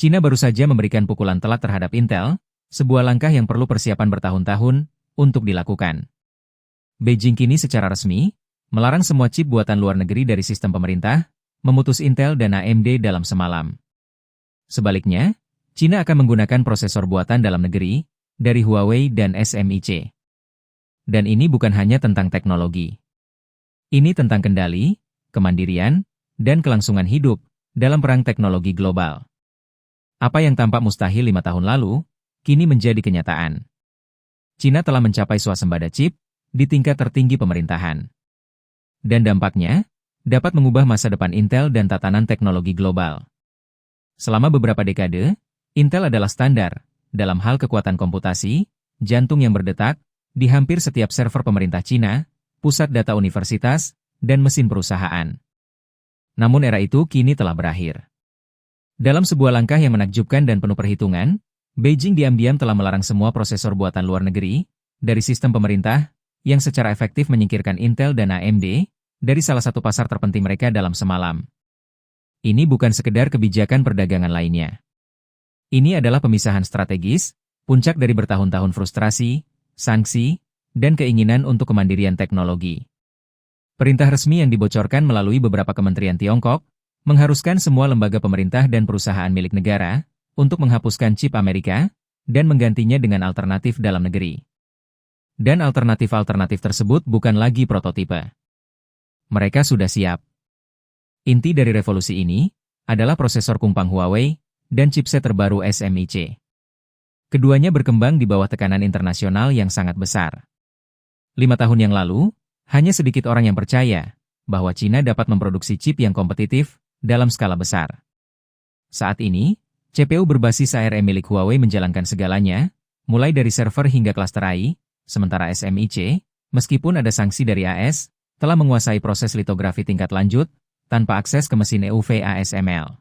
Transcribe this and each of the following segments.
Cina baru saja memberikan pukulan telak terhadap Intel, sebuah langkah yang perlu persiapan bertahun-tahun untuk dilakukan. Beijing kini secara resmi melarang semua chip buatan luar negeri dari sistem pemerintah, memutus Intel dan AMD dalam semalam. Sebaliknya, Cina akan menggunakan prosesor buatan dalam negeri dari Huawei dan SMIC. Dan ini bukan hanya tentang teknologi. Ini tentang kendali, kemandirian, dan kelangsungan hidup dalam perang teknologi global. Apa yang tampak mustahil 5 tahun lalu, kini menjadi kenyataan. Cina telah mencapai swasembada chip di tingkat tertinggi pemerintahan. Dan dampaknya dapat mengubah masa depan Intel dan tatanan teknologi global. Selama beberapa dekade, Intel adalah standar dalam hal kekuatan komputasi, jantung yang berdetak, di hampir setiap server pemerintah Cina, pusat data universitas, dan mesin perusahaan. Namun era itu kini telah berakhir. Dalam sebuah langkah yang menakjubkan dan penuh perhitungan, Beijing diam-diam telah melarang semua prosesor buatan luar negeri dari sistem pemerintah yang secara efektif menyingkirkan Intel dan AMD dari salah satu pasar terpenting mereka dalam semalam. Ini bukan sekedar kebijakan perdagangan lainnya. Ini adalah pemisahan strategis, puncak dari bertahun-tahun frustrasi, sanksi, dan keinginan untuk kemandirian teknologi. Perintah resmi yang dibocorkan melalui beberapa kementerian Tiongkok mengharuskan semua lembaga pemerintah dan perusahaan milik negara untuk menghapuskan chip Amerika dan menggantinya dengan alternatif dalam negeri. Dan alternatif-alternatif tersebut bukan lagi prototipe. Mereka sudah siap. Inti dari revolusi ini adalah prosesor kumpang Huawei dan chipset terbaru SMIC. Keduanya berkembang di bawah tekanan internasional yang sangat besar. 5 tahun yang lalu, hanya sedikit orang yang percaya bahwa Cina dapat memproduksi chip yang kompetitif dalam skala besar. Saat ini, CPU berbasis ARM milik Huawei menjalankan segalanya, mulai dari server hingga klaster AI, sementara SMIC, meskipun ada sanksi dari AS, telah menguasai proses litografi tingkat lanjut, tanpa akses ke mesin EUV ASML.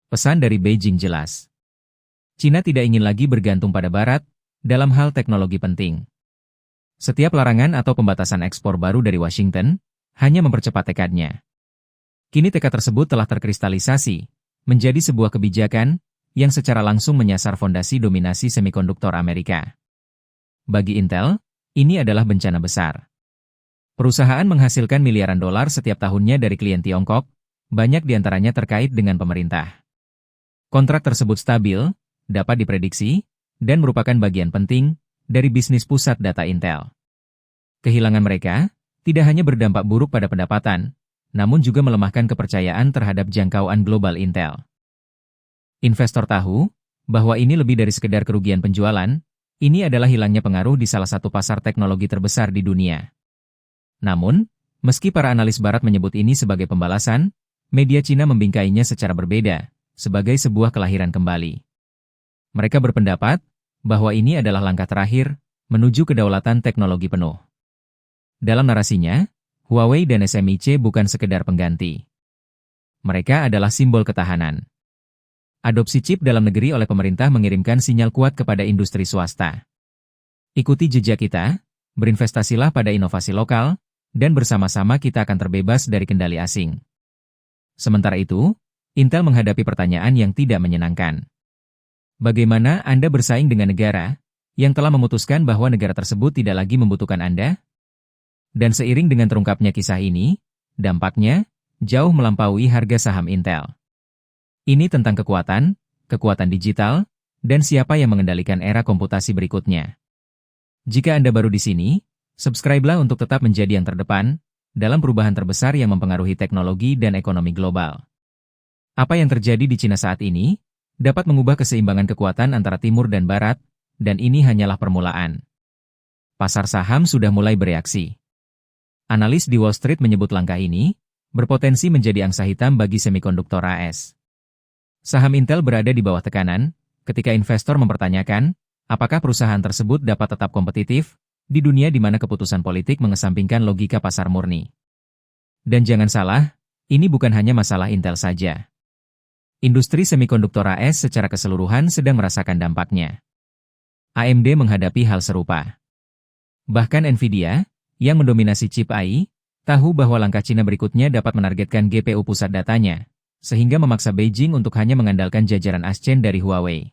Pesan dari Beijing jelas. Cina tidak ingin lagi bergantung pada Barat dalam hal teknologi penting. Setiap larangan atau pembatasan ekspor baru dari Washington hanya mempercepat tekadnya. Kini tekad tersebut telah terkristalisasi menjadi sebuah kebijakan yang secara langsung menyasar fondasi dominasi semikonduktor Amerika. Bagi Intel, ini adalah bencana besar. Perusahaan menghasilkan miliaran dolar setiap tahunnya dari klien Tiongkok, banyak diantaranya terkait dengan pemerintah. Kontrak tersebut stabil, dapat diprediksi, dan merupakan bagian penting dari bisnis pusat data Intel. Kehilangan mereka tidak hanya berdampak buruk pada pendapatan, namun juga melemahkan kepercayaan terhadap jangkauan global Intel. Investor tahu bahwa ini lebih dari sekedar kerugian penjualan, ini adalah hilangnya pengaruh di salah satu pasar teknologi terbesar di dunia. Namun, meski para analis Barat menyebut ini sebagai pembalasan, media Cina membingkainya secara berbeda, sebagai sebuah kelahiran kembali. Mereka berpendapat bahwa ini adalah langkah terakhir menuju kedaulatan teknologi penuh. Dalam narasinya, Huawei dan SMIC bukan sekedar pengganti. Mereka adalah simbol ketahanan. Adopsi chip dalam negeri oleh pemerintah mengirimkan sinyal kuat kepada industri swasta. Ikuti jejak kita, berinvestasilah pada inovasi lokal, dan bersama-sama kita akan terbebas dari kendali asing. Sementara itu, Intel menghadapi pertanyaan yang tidak menyenangkan. Bagaimana Anda bersaing dengan negara yang telah memutuskan bahwa negara tersebut tidak lagi membutuhkan Anda? Dan seiring dengan terungkapnya kisah ini, dampaknya jauh melampaui harga saham Intel. Ini tentang kekuatan digital, dan siapa yang mengendalikan era komputasi berikutnya. Jika Anda baru di sini, subscribe-lah untuk tetap menjadi yang terdepan dalam perubahan terbesar yang mempengaruhi teknologi dan ekonomi global. Apa yang terjadi di Cina saat ini dapat mengubah keseimbangan kekuatan antara Timur dan Barat, dan ini hanyalah permulaan. Pasar saham sudah mulai bereaksi. Analis di Wall Street menyebut langkah ini berpotensi menjadi angsa hitam bagi semikonduktor AS. Saham Intel berada di bawah tekanan ketika investor mempertanyakan apakah perusahaan tersebut dapat tetap kompetitif di dunia di mana keputusan politik mengesampingkan logika pasar murni. Dan jangan salah, ini bukan hanya masalah Intel saja. Industri semikonduktor AS secara keseluruhan sedang merasakan dampaknya. AMD menghadapi hal serupa. Bahkan Nvidia, yang mendominasi chip AI, tahu bahwa langkah Cina berikutnya dapat menargetkan GPU pusat datanya, sehingga memaksa Beijing untuk hanya mengandalkan jajaran ASCEN dari Huawei.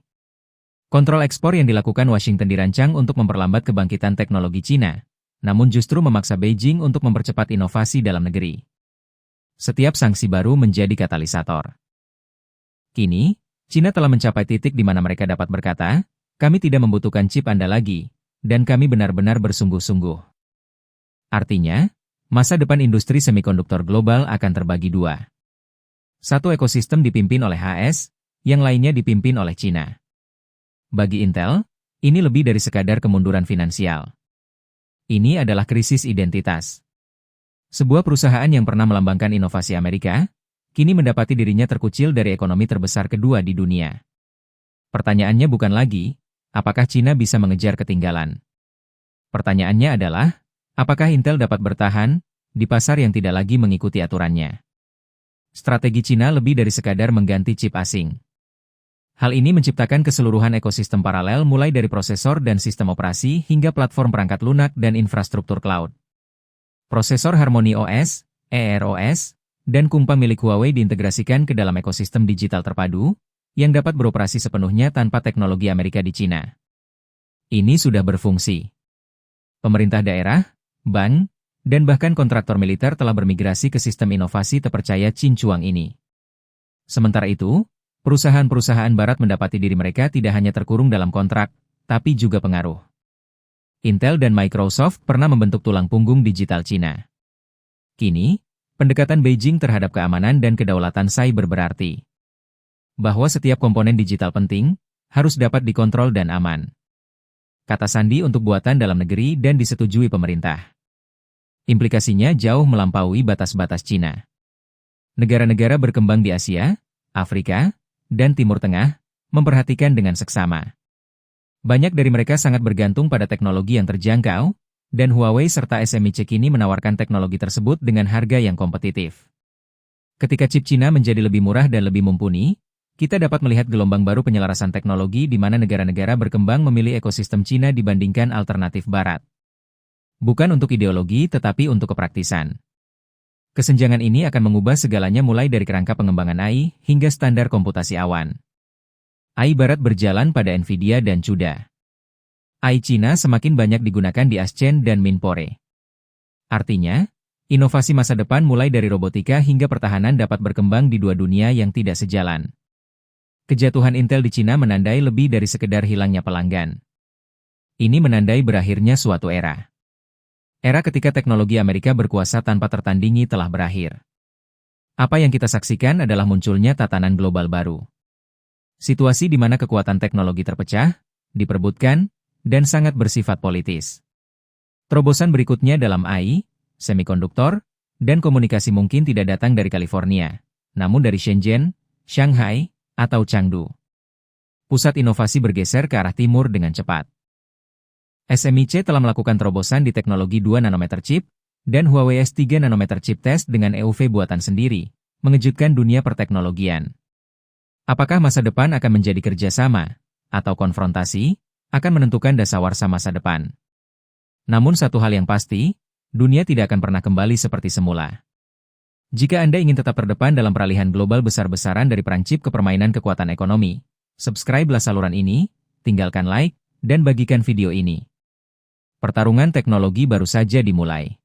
Kontrol ekspor yang dilakukan Washington dirancang untuk memperlambat kebangkitan teknologi Cina, namun justru memaksa Beijing untuk mempercepat inovasi dalam negeri. Setiap sanksi baru menjadi katalisator. Kini, Cina telah mencapai titik di mana mereka dapat berkata, kami tidak membutuhkan chip Anda lagi, dan kami benar-benar bersungguh-sungguh. Artinya, masa depan industri semikonduktor global akan terbagi dua. Satu ekosistem dipimpin oleh AS, yang lainnya dipimpin oleh Cina. Bagi Intel, ini lebih dari sekadar kemunduran finansial. Ini adalah krisis identitas. Sebuah perusahaan yang pernah melambangkan inovasi Amerika, kini mendapati dirinya terkucil dari ekonomi terbesar kedua di dunia. Pertanyaannya bukan lagi, apakah Cina bisa mengejar ketinggalan? Pertanyaannya adalah, apakah Intel dapat bertahan di pasar yang tidak lagi mengikuti aturannya? Strategi Cina lebih dari sekadar mengganti chip asing. Hal ini menciptakan keseluruhan ekosistem paralel mulai dari prosesor dan sistem operasi hingga platform perangkat lunak dan infrastruktur cloud. Prosesor Harmony OS, EROS, dan Kumpa milik Huawei diintegrasikan ke dalam ekosistem digital terpadu, yang dapat beroperasi sepenuhnya tanpa teknologi Amerika di Cina. Ini sudah berfungsi. Pemerintah daerah, bank, dan bahkan kontraktor militer telah bermigrasi ke sistem inovasi terpercaya Cincuang ini. Sementara itu, perusahaan-perusahaan barat mendapati diri mereka tidak hanya terkurung dalam kontrak, tapi juga pengaruh. Intel dan Microsoft pernah membentuk tulang punggung digital Cina. Kini, pendekatan Beijing terhadap keamanan dan kedaulatan cyber berarti bahwa setiap komponen digital penting harus dapat dikontrol dan aman. Kata sandi untuk buatan dalam negeri dan disetujui pemerintah. Implikasinya jauh melampaui batas-batas Cina. Negara-negara berkembang di Asia, Afrika, dan Timur Tengah, memperhatikan dengan seksama. Banyak dari mereka sangat bergantung pada teknologi yang terjangkau, dan Huawei serta SMIC kini menawarkan teknologi tersebut dengan harga yang kompetitif. Ketika chip Cina menjadi lebih murah dan lebih mumpuni, kita dapat melihat gelombang baru penyelarasan teknologi di mana negara-negara berkembang memilih ekosistem Cina dibandingkan alternatif Barat. Bukan untuk ideologi tetapi untuk kepraktisan. Kesenjangan ini akan mengubah segalanya mulai dari kerangka pengembangan AI hingga standar komputasi awan. AI Barat berjalan pada Nvidia dan CUDA. AI Cina semakin banyak digunakan di ASCEN dan Minpore. Artinya, inovasi masa depan mulai dari robotika hingga pertahanan dapat berkembang di dua dunia yang tidak sejalan. Kejatuhan Intel di Cina menandai lebih dari sekedar hilangnya pelanggan. Ini menandai berakhirnya suatu era. Era ketika teknologi Amerika berkuasa tanpa tertandingi telah berakhir. Apa yang kita saksikan adalah munculnya tatanan global baru. Situasi di mana kekuatan teknologi terpecah, diperebutkan, dan sangat bersifat politis. Terobosan berikutnya dalam AI, semikonduktor, dan komunikasi mungkin tidak datang dari California, namun dari Shenzhen, Shanghai, atau Chengdu. Pusat inovasi bergeser ke arah timur dengan cepat. SMIC telah melakukan terobosan di teknologi 2 nanometer chip, dan Huawei S3 nanometer chip test dengan EUV buatan sendiri, mengejutkan dunia perteknologian. Apakah masa depan akan menjadi kerjasama, atau konfrontasi, akan menentukan dasawarsa masa depan. Namun satu hal yang pasti, dunia tidak akan pernah kembali seperti semula. Jika Anda ingin tetap terdepan dalam peralihan global besar-besaran dari perang chip ke permainan kekuatan ekonomi, subscribe-lah saluran ini, tinggalkan like, dan bagikan video ini. Pertarungan teknologi baru saja dimulai.